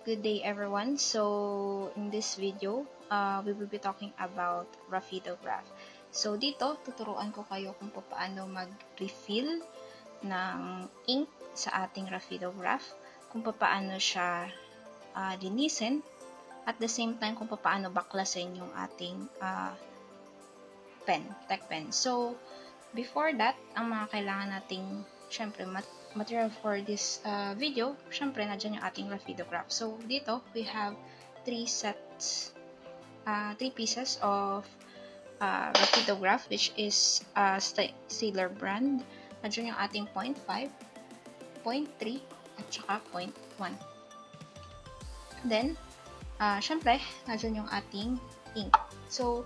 Good day everyone. So in this video, we will be talking about Rapidograph. So dito, tuturuan ko kayo kung paano mag-refill ng ink sa ating Rapidograph, kung paano siya linisin, at the same time kung paano baklasin yung ating tech pen. So before that, ang mga kailangan nating syempre material for this video, syempre nandiyan yung ating Rapidograph. So dito we have 3 pieces of Rapidograph, which is Staedtler brand. Nandiyan yung ating 0.5, 0.3 at saka 0.1. Then syempre nandiyan yung ating ink. So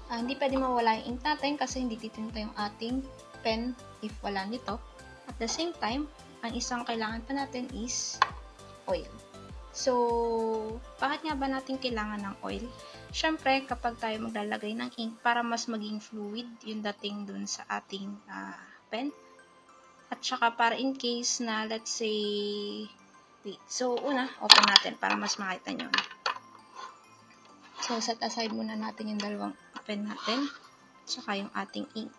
hindi pwede mawala yung ink natin kasi hindi titinta yung ating pen if wala nito. At the same time, ang isang kailangan pa natin is oil. So, bakit nga ba natin kailangan ng oil? Syempre, kapag tayo maglalagay ng ink para mas maging fluid yung dating dun sa ating pen. At saka para in case na, let's say, wait. So, una, open natin para mas makita nyo. So, set aside muna natin yung dalawang pen natin. At saka yung ating ink.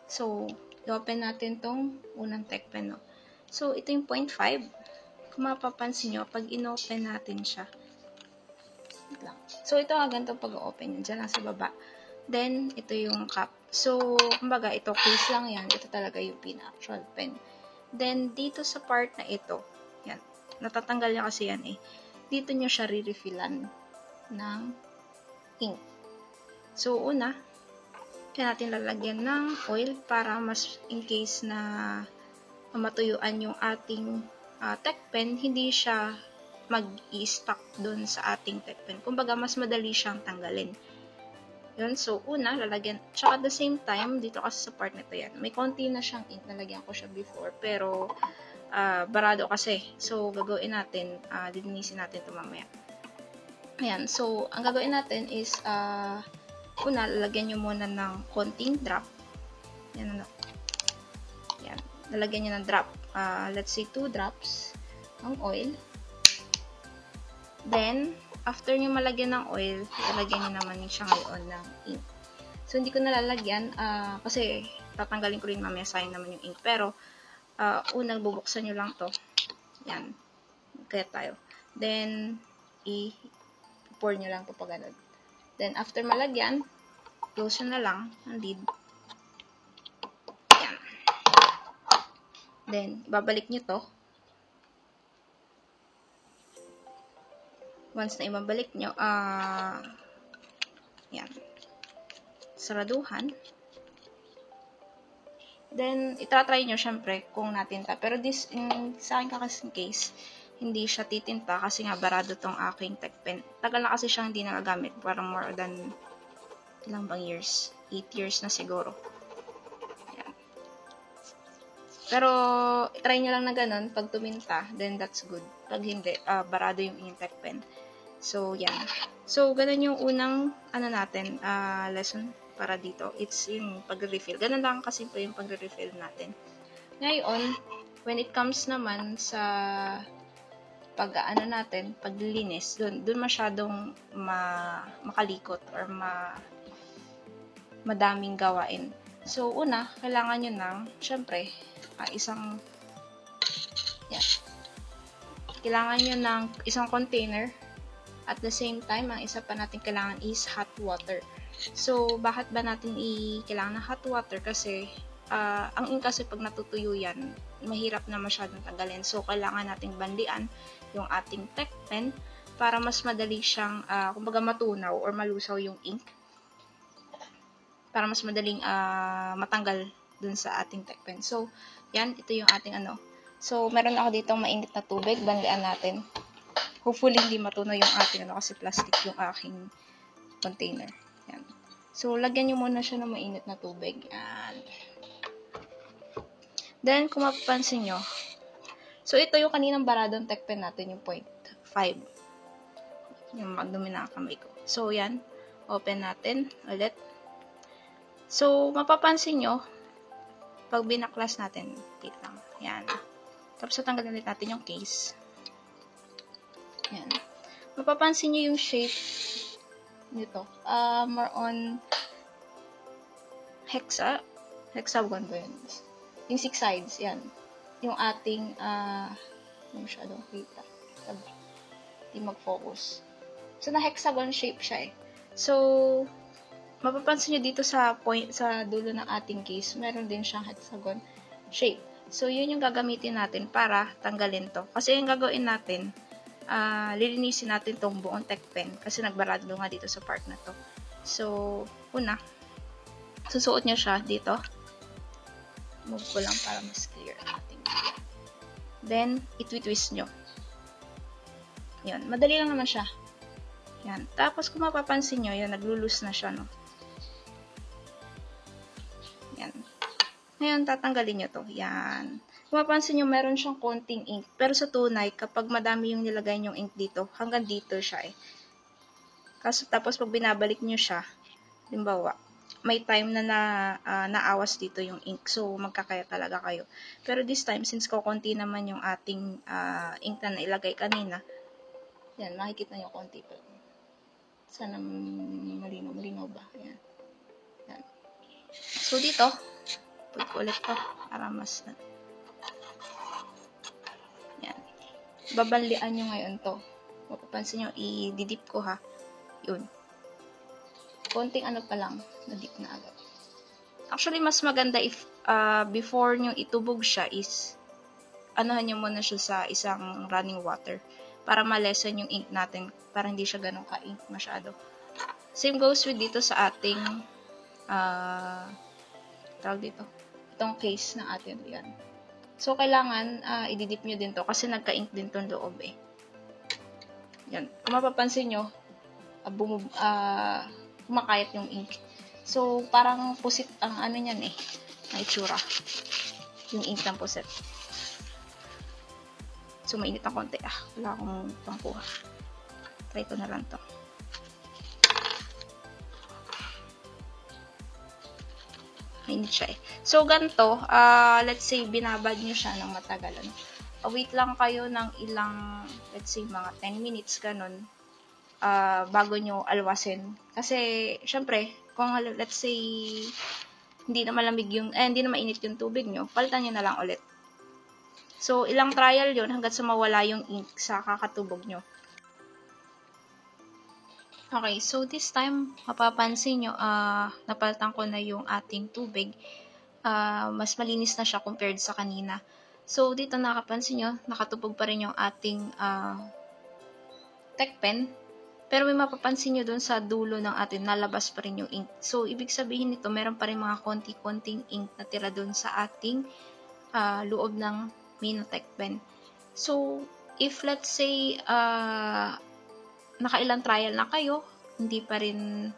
So, i-open natin tong unang tech pen, no? So, ito yung 0.5. Kung mapapansin nyo, pag in-open natin siya. So, ito nga ganito pag-open yun. Diyan lang sa baba. Then, ito yung cap. So, kumbaga, ito case lang yan. Ito talaga yung pin-actual pen. Then, dito sa part na ito, yan. Natatanggal niya kasi yan eh. Dito nyo siya re-refillan ng ink. So, una, kaya natin lalagyan ng oil para mas in case na matuyuan yung ating tech pen, hindi siya mag-i-stuck dun sa ating tech pen. Kumbaga, mas madali siyang tanggalin. Yun, so una, lalagyan. Tsaka at the same time, dito kasi sa part nito yan, may konti na siyang ink, nalagyan ko siya before, pero barado kasi. So, gagawin natin, lilinisin natin ito mamaya. Ayan, so, ang gagawin natin is, una, lalagyan nyo muna ng konting drop. Yan, ano. Yan. Lalagyan nyo ng drop. Let's say 2 drops ng oil. Then, after nyo malagyan ng oil, lalagyan nyo naman siya ngayon ng ink. So, hindi ko nalalagyan kasi tatanggalin ko rin mamaya, sayang naman yung ink. Pero, unang bubuksan nyo lang to. Yan. Kaya tayo. Then, i-pour nyo lang to pag ganun. Then, after malagyan, close na lang ang lid. Ayan. Then, ibabalik nyo to. Once na ibabalik nyo, ayan. Saraduhan. Then, itatry nyo syempre kung natinta. Pero sa akin kasing case, hindi siya titinta kasi nga barado tong aking tech pen. Tagal na kasi siyang hindi nagagamit. Parang more than ilang bang years? 8 years na siguro. Ayan. Pero, try nyo lang na ganun. Pag tuminta, then that's good. Pag hindi, barado yung inyong tech pen. So, yan. So, ganun yung unang, natin, lesson para dito. It's yung pag-refill. Ganun lang kasimple yung pag-refill natin. Ngayon, when it comes naman sa paglilinis, dun masyadong makalikot or madaming gawain. So, una, kailangan nyo ng, syempre, kailangan nyo ng isang container. At the same time, ang isa pa natin kailangan is hot water. So, bakit ba natin kailangan ng hot water? Kasi, ang ink kasi pag natutuyo yan, mahirap na masyadong tanggalin. So, kailangan nating bandian yung ating tech pen para mas madali siyang, kumbaga matunaw or malusaw yung ink. Para mas madaling matanggal dun sa ating tech pen. So, yan, ito yung ating So, meron ako dito mainit na tubig, bandian natin. Hopefully, hindi matunaw yung ating kasi plastic yung aking container. Yan. So, lagyan nyo muna siya ng mainit na tubig. Yan. Then, kung mapapansin nyo, so, ito yung kaninang baradong tech pen natin, yung 0.5. Yung magdumi na kamay ko. So, yan. Open natin ulit. So, mapapansin nyo, pag binaklas natin, wait lang. Yan. Tapos, tatanggalin ulit natin yung case. mapapansin nyo yung shape nito. More on hexagon ba yun? Yung 6 sides, yan. Yung ating, hindi masyadong kita. Hindi mag-focus. So, na-hexagon shape siya eh. So, mapapansin nyo dito sa dulo ng ating case, meron din siyang hexagon shape. So, yun yung gagamitin natin para tanggalin to. Kasi yung gagawin natin, lilinisin natin tong buong tech pen kasi nagbarado nga dito sa part na to. So, una, susuot nyo siya dito. Move ko lang para mas clear ating video. Then, itwi-twist nyo. Yan. Madali lang naman siya. Yan. Tapos, kung mapapansin nyo, yan, naglo-loose na siya, no? Yan. Ngayon, tatanggalin nyo to. Yan. Kung mapapansin nyo, meron siyang konting ink. Pero sa tunay, kapag madami yung nilagay nyong ink dito, hanggang dito siya eh. Tapos, pag binabalik nyo siya, limbawa, may time na naawas dito yung ink. So, magkakaya talaga kayo. Pero this time, since kukunti naman yung ating ink na nailagay kanina, yan, makikita nyo konti pa. Sana malinaw ba? Yan. Yan. So, dito, put ko ulit to para mas yan. Babanlian nyo ngayon to. Mapapansin nyo, i-dip ko ha. Yun. Konting ano pa lang, na-dip na agad. Actually, mas maganda if before nyo itubog siya is anuhan nyo muna siya sa isang running water para ma-lessen yung ink natin, para hindi siya ganun ka-ink masyado. Same goes with dito sa ating tawag dito, itong case na atin. Yan. So, kailangan i-dip nyo din to kasi nagka-ink din tong loob eh. Yan. Kung mapapansin nyo, kumakayat yung ink. So, parang pusit ang ano niyan eh, na itsura. Yung ink ng pusit. So, mainit ang konti. Wala akong pangkuha. Try ko na lang to. Mainit siya eh. So, ganito, let's say, binabad nyo siya ng matagal. Ano? Wait lang kayo ng ilang, let's say, mga 10 minutes, ganun. Bago nyo alwasin. Kasi, syempre, kung let's say, hindi na malamig yung, hindi na mainit yung tubig nyo, palitan nyo na lang ulit. So, ilang trial yun hanggat sa mawala yung ink sa kakatubog nyo. Okay, so this time, mapapansin nyo, napalitan ko na yung ating tubig. Mas malinis na siya compared sa kanina. So, dito nakapansin nyo, nakatubog pa rin yung ating tech pen. Pero may mapapansin nyo dun sa dulo ng atin, nalabas pa rin yung ink. So, ibig sabihin nito, meron pa rin mga konti-konting ink na tira dun sa ating loob ng main tech pen. So, if let's say, nakailang trial na kayo, hindi pa rin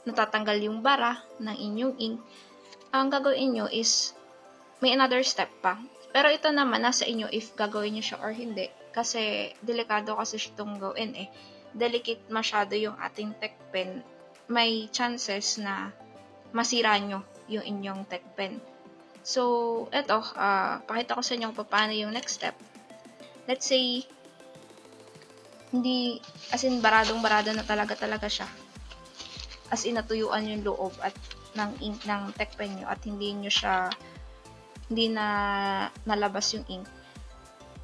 natatanggal yung bara ng inyong ink, ang gagawin nyo is, may another step pa. Pero ito naman, nasa inyo if gagawin nyo siya or hindi. Kasi, delikado kasi itong gawin eh. Delicate masyado yung ating tech pen, may chances na masira nyo yung inyong tech pen. So, eto, pakita ko sa inyo paano yung next step. Let's say, hindi, as in, baradong-barado na talaga siya. As in, natuyuan yung loob at ng ink ng tech pen nyo at hindi na nalabas yung ink.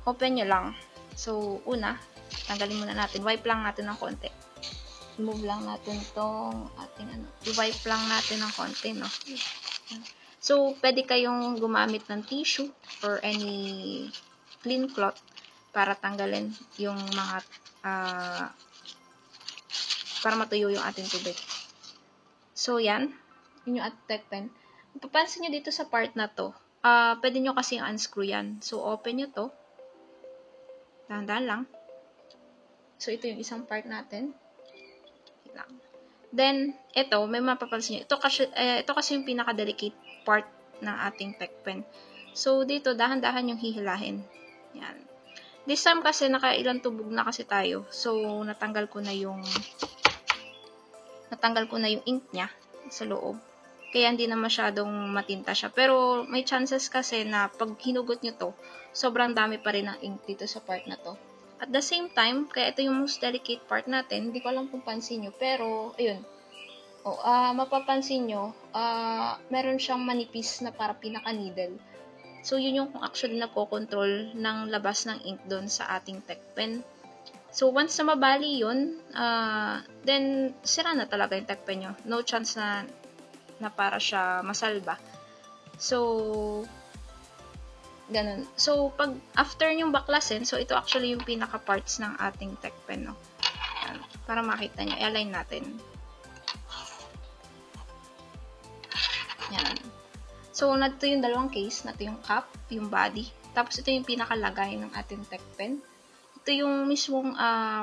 Open nyo lang. So, una, tanggalin muna natin. Wipe lang natin ng konti. Remove lang natin tong ating i-wipe lang natin ng konti, no? So, pwede kayong gumamit ng tissue or any clean cloth para tanggalin yung mga para matuyo yung ating tubig. So, yan. Yun yung ating tech pen. Mapapansin nyo dito sa part na to, pwede nyo kasi unscrew yan. So, open nyo to. Dahan-dahan lang. So, ito yung isang part natin. Then, ito, may mapapansin nyo. Ito kasi yung pinaka-delicate part ng ating tech pen. So, dito, dahan-dahan yung hihilahin. Yan. This time kasi, nakailang tubog na kasi tayo. So, natanggal ko na yung ink niya sa loob. Kaya hindi na masyadong matinta siya. Pero, may chances kasi na pag hinugot nyo to, sobrang dami pa rin ng ink dito sa part na to. At the same time, kaya ito yung most delicate part natin, hindi ko alam kung pansin nyo, pero, ayun, mapapansin nyo, meron siyang manipis na para pinaka-needle. So, yun yung actually nagko-control ng labas ng ink doon sa ating tech pen. So, once na mabali yun, then, sira na talaga yung tech pen nyo. No chance na para siya masalba. So, ganun. So, pag after yung baklasin, so ito actually yung pinaka-parts ng ating tech pen, no? Yan. Para makita nyo, i-align natin. Yan. So, nandito yung dalawang case. Nandito yung cap, yung body. Tapos, ito yung pinakalagay ng ating tech pen. Ito yung mismong,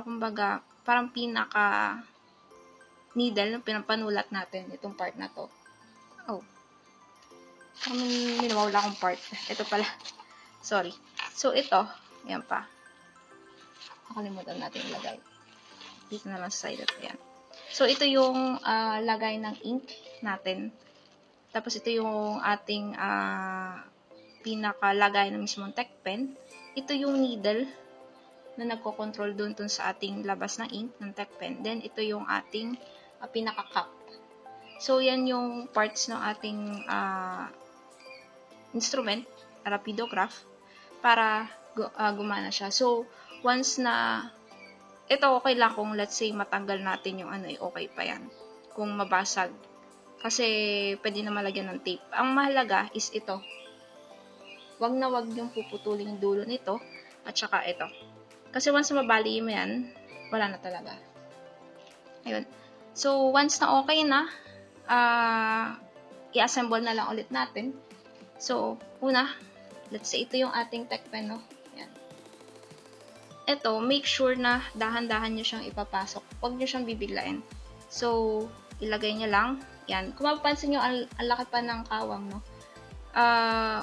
kumbaga, parang pinaka-needle na pinapanulat natin. Itong part na to. Oh. Minawala akong part. Ito pala. Sorry. So, ito. Yan pa. Nakalimutan natin ilagay. Dito na lang sa side. Yan. So, ito yung lagay ng ink natin. Tapos, ito yung ating pinakalagay ng mismong tech pen. Ito yung needle na nagko-control dun sa ating labas ng ink ng tech pen. Then, ito yung ating pinaka-cap. So, yan yung parts ng ating instrument, rapidograph, para gumana siya. So, once na, ito okay lang kung let's say matanggal natin yung okay pa yan. Kung mabasag. Kasi, pwede na malagyan ng tape. Ang mahalaga is ito. Wag na wag yung puputulin yung dulo nito, at saka ito. Kasi once na mabali mo yan, wala na talaga. Ayun. So, once na okay na, i-assemble na lang ulit natin. So, una, let's say ito yung ating tech pen, no? Yan. Ito, make sure na dahan-dahan nyo siyang ipapasok. Huwag nyo siyang bibiglain. So, ilagay nyo lang. Yan. Kung mapapansin nyo, ang laki pa ng kawang, no?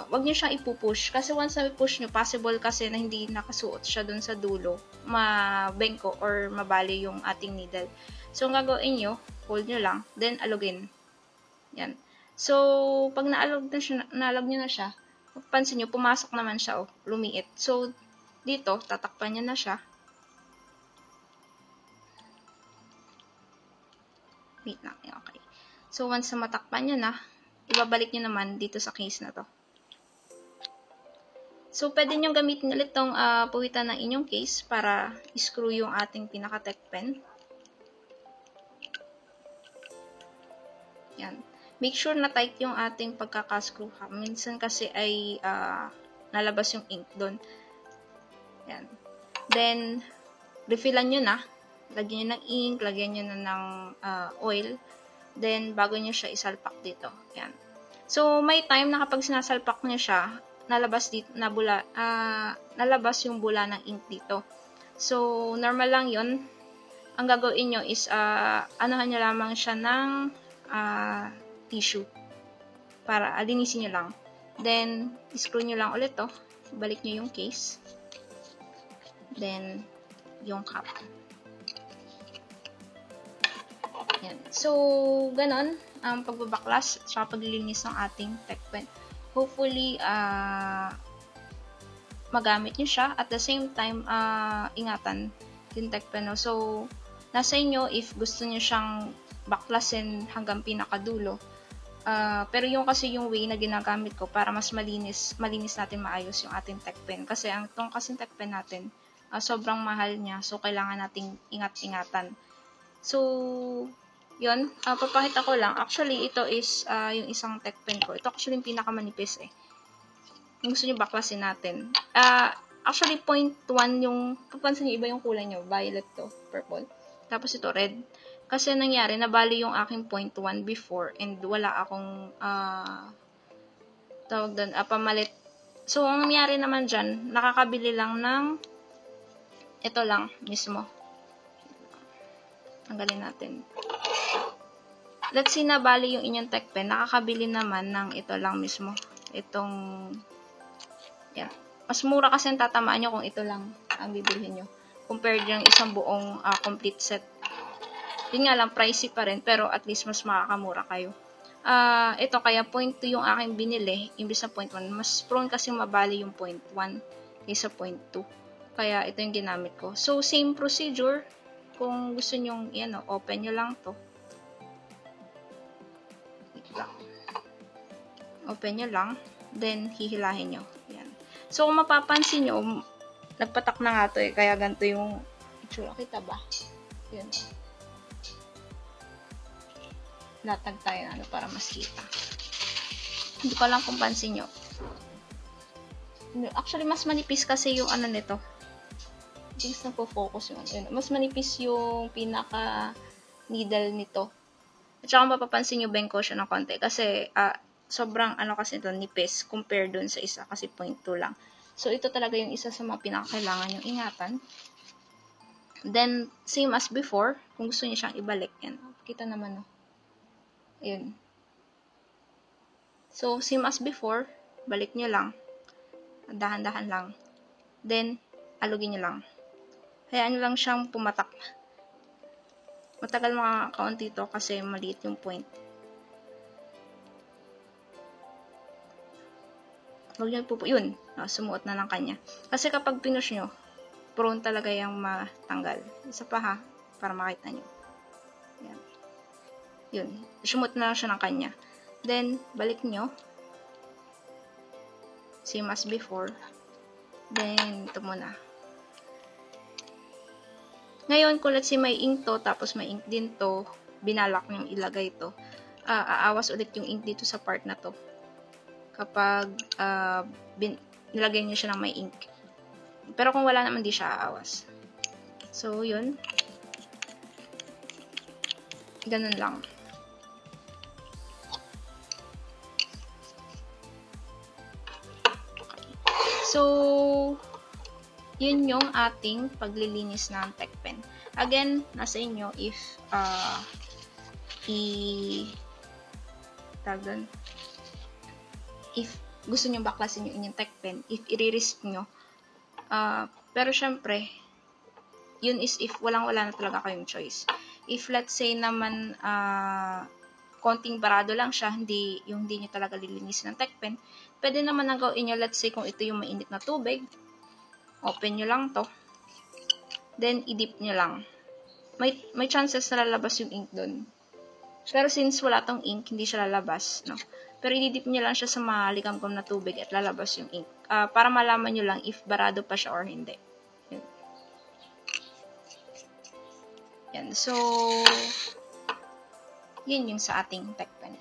Huwag nyo siyang ipupush. Kasi once na i-push nyo, possible kasi na hindi nakasuot siya dun sa dulo, mabengko or mabali yung ating needle. So, ang gagawin nyo, hold nyo lang, then alugin. Yan. So, pag naalog nyo na siya, pansin nyo, pumasok naman siya, lumiit. So, dito, tatakpan nyo na siya. Wait lang, okay. So, once na matakpan nyo na, ibabalik nyo naman dito sa case na to. So, pwede nyo gamitin ulit itong puwitan ng inyong case para screw yung ating pinaka-tech pen. Yan. Make sure na tight yung ating pagkaka-screw ha. Minsan kasi ay nalabas yung ink doon. Yan. Then, refillan nyo na. Lagyan nyo ng ink, lagyan nyo na ng oil. Then, bago nyo siya isalpak dito. Yan. So, may time na kapag sinasalpak nyo siya, nalabas yung bula ng ink dito. So, normal lang yun. Ang gagawin nyo is, anuhan nyo lamang siya ng tissue. Para alinisin nyo lang. Then, screw nyo lang ulit to. Balik nyo yung case. Then, yung cap. Yan. So, ganon ang pagbabaklas at saka paglilinis ng ating tech pen. Hopefully, magamit nyo siya. At the same time, ingatan yung tech pen. No? So, nasa inyo if gusto nyo siyang baklasin hanggang pinakadulo. Pero yung kasi yung way na ginagamit ko para mas malinis natin maayos yung ating tech pen. Kasi ang itong kasing tech pen natin, sobrang mahal niya. So, kailangan nating ingat-ingatan. So, yun. Papakita ko lang. Actually, ito is yung isang tech pen ko. Ito actually yung pinakamanipis eh. Kung gusto nyo baklasin natin. Actually, 0.1 yung, papansin nyo, iba yung kulay nyo. Violet to, purple. Tapos ito, red. Kasi nangyari, nabali yung aking 0.1 before and wala akong tawag doon, pamalit. So, ang nangyari naman dyan, nakakabili lang ng ito lang mismo. Tanggalin natin. Let's see, nabali yung inyong tech pen. Nakakabili naman ng ito lang mismo. Itong, yan. Mas mura kasi ang tatamaan nyo kung ito lang ang bibilhin nyo. Compared yung isang buong complete set. Yun nga lang, pricey pa rin, pero at least mas makakamura kayo. Ito, kaya 0.2 yung aking binili, imbis na 0.1. Mas prone kasi mabali yung 0.1 kaysa 0.2. Kaya ito yung ginamit ko. So, same procedure. Kung gusto nyong, yan o, open nyo lang to. Wait lang. Open nyo lang. Then, hihilahin nyo. Yan. So, kung mapapansin nyo, nagpatak na nga to eh. Kaya ganito yung itsura. Kita ba? Yan. Latag tayo na ano para mas kita. Hindi ko lang kung pansin nyo. Actually, mas manipis kasi yung ano nito. Hindi mas nagpo-focus yung ano. Mas manipis yung pinaka needle nito. At saka mapapansin nyo, bend ko siya ng konti. Kasi, sobrang ano kasi ito, nipis. Compare dun sa isa. Kasi 0.2 lang. So, ito talaga yung isa sa mga pinakakailangan yung ingatan. Then, same as before. Kung gusto niyo siyang ibalik. Yan. Kita naman, no? Ayun. So, same as before. Balik nyo lang. Dahan-dahan lang. Then, alugin nyo lang. Hayaan nyo lang siyang pumatak. Matagal mga kaunti to kasi maliit yung point. Huwag nyo yun. Sumuot na ng kanya. Kasi kapag pinush nyo, prone talaga yung matanggal. Isa pa ha, para makita nyo. Yan. Yun. Sumuot na lang siya ng kanya. Then, balik nyo. Same as before. Then, ito muna. Ngayon, kung let's say may ink to, tapos may ink din to, binalak nyo ilagay to, aawas ulit yung ink dito sa part na to. Kapag nilagay nyo siya ng may ink. Pero kung wala naman, di siya aawas. So, yun. Ganun lang. So, yun yung ating paglilinis ng tech pen. Again, nasa inyo if if gusto nyo baklasin yung inyong tech pen, if i-risk nyo. Pero syempre, yun is if walang-wala na talaga kayong choice. If let's say naman konting barado lang siya, hindi nyo talaga lilinisin ng tech pen, pwede naman na gawin nyo, let's say kung ito yung mainit na tubig, open nyo lang to. Then, i-dip nyo lang. May chances na lalabas yung ink dun. Pero since wala tong ink, hindi siya lalabas, no? Pero i-dip nyo lang siya sa maligamgam na tubig at lalabas yung ink. Para malaman nyo lang if barado pa siya or hindi. Yan. Yan. So, yun yung sa ating tech pen.